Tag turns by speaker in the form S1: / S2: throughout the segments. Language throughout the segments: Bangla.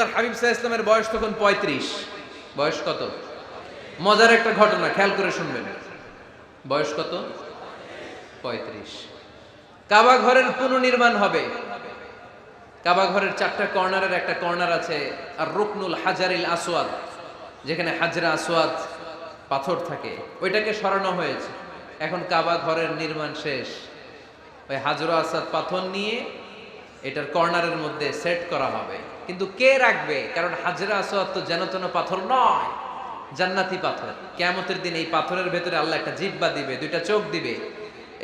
S1: আল্লাহর হাবিব সাল্লাল্লাহু আলাইহি ওয়াসাল্লামের বয়স তখন 35। বয়স কত? মজার একটা ঘটনা খেয়াল করে শুনবেন। বয়স কত? 35। কাবা ঘরের পুনর্নির্মাণ হবে। কাবা ঘরের 4টা কর্নারের একটা কর্নার আছে আর রুকনুল হাজারিল আসওয়াদ, যেখানে হাজরা আসওয়াদ পাথর থাকে, ওইটাকে সরানো হয়েছে। এখন কাবা ঘরের নির্মাণ শেষ। ওই হাজরা আসওয়াদ পাথর নিয়ে এটার কর্নারের মধ্যে সেট করা হবে। কিন্তু কে রাখবে? কারণ হাজরা আসওয়াদ তো যেন তেন পাথর নয়, জান্নাতি পাথর। কিয়ামতের দিন এই পাথরের ভেতরে আল্লাহ একটা জিহ্বা দিবে, 2টা চোখ দিবে।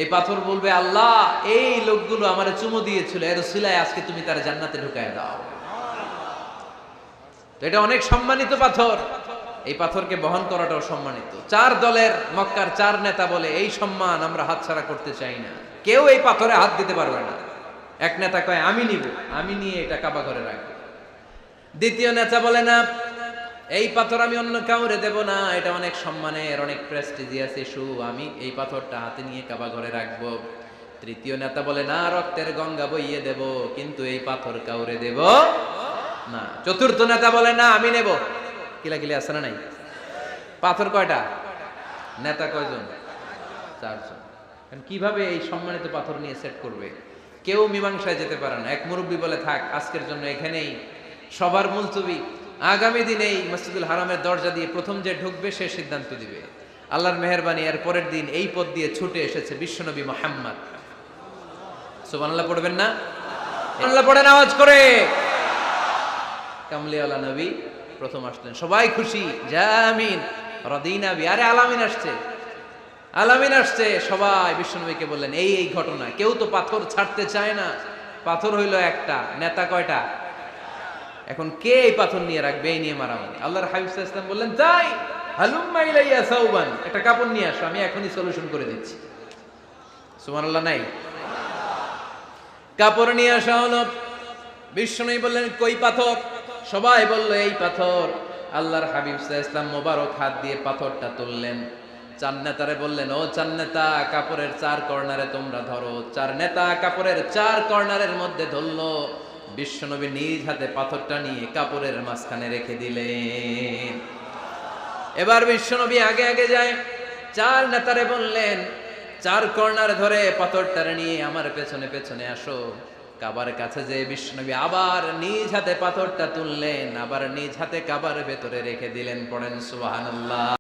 S1: এই পাথর বলবে, আল্লাহ এই লোকগুলো আমারে চুমু দিয়েছিল, এর উসিলায় আজকে তুমি তারা জান্নাতে ঢুকায় দাও। তো এটা অনেক সম্মানিত পাথর, এই পাথরকে বহন করাটাও সম্মানিত। 4 দলের মক্কার 4 নেতা বলে, এই সম্মান আমরা হাতছাড়া করতে চাই না, কেউ এই পাথরে হাত দিতে পারবে না। এক নেতা কয়, আমি নিব, আমি নিয়ে এটা কাবা ঘরে রাখবো। দ্বিতীয় নেতা বলে, না, এই পাথর আমি অন্য কাউরে দেব না, এটা অনেক সম্মানের, অনেক প্রেস্টিজিয়াস ইস্যু, আমি এই পাথরটা হাতে নিয়ে কাবা ঘরে রাখবো। তৃতীয় নেতা বলে, না, রক্তের গঙ্গা বইয়ে দেব, কিন্তু এই পাথর কাউরে দেব না। চতুর্থ নেতা বলে, না, আমি নেব। কিলাকিলি আছে না নাই? পাথর কয়টা? নেতা কয়জন? 4 জন। কিভাবে এই সম্মানিত পাথর নিয়ে সেট করবে? কেউ মীমাংসায় যেতে পারে না। এক মুরব্বী বলে, থাক, আজকের জন্য এখানেই সবার মুলতবি, আগামী দিনে এই মসজিদুল হারামের দরজা দিয়ে প্রথম যে ঢুকবে সে সিদ্ধান্ত দিবে। আল্লাহর মেহেরবানি, এর পরের দিন এই পথ দিয়ে ছুটে এসেছে বিশ্বনবী মুহাম্মদ। সুবহানাল্লাহ পড়বেন না? আল্লাহ পড়েন আওয়াজ করে। কামলিওয়ালা নবী প্রথম আসলেন, সবাই খুশি, জামিন রাদিনা বি। আরে আলামিন আসছে, আলামিন আসছে। সবাই বিশ্বনবীকে বললেন, এই এই ঘটনা। কেউ তো পাথর ছাড়তে চায় না। পাথর হইল একটা, নেতা কয়টা? এখন কে এই পাথর নিয়ে রাখবে? এই নিয়ে মারামারি। আল্লাহর হাবিব সাল্লাল্লাহু আলাইহি ওয়াসাল্লাম বললেন, যাই, হালুম্মা ইলাইয়া সাউবান, একটা কাপড় নিয়ে আসো, আমি এখনই সলিউশন করে দিচ্ছি। সুবহানাল্লাহ নাই? কাপড় নিয়ে আসা হলো। বিশ্বনবী বললেন, কই পাথর? সবাই বলল, এই পাথর। আল্লাহর হাবিব সাল্লাল্লাহু আলাইহি ওয়াসাল্লাম মোবারক হাত দিয়ে পাথরটা তুললেন। 4 নেতারে বললেন, ও 4 নেতা, কাপড়ের 4 কর্নারে তোমরা ধরো। 4 নেতা কাপড়ের 4 কর্নারের মধ্যে ধরলো। বিশ্বনবী নিজ হাতে পাথরটা নিয়ে কাপড়ের মাঝখানে রেখে দিলেন। এবার বিশ্বনবী আগে আগে যায়। 4 নেতারে বললেন, 4 কর্নার ধরে পাথরটারে নিয়ে আমার পেছনে পেছনে আসো। কাবার কাছে যে বিশ্বনবী আবার নিজ হাতে পাথরটা তুললেন, আবার নিজ হাতে কাবার ভেতরে রেখে দিলেন। পড়েন সুবহানাল্লাহ।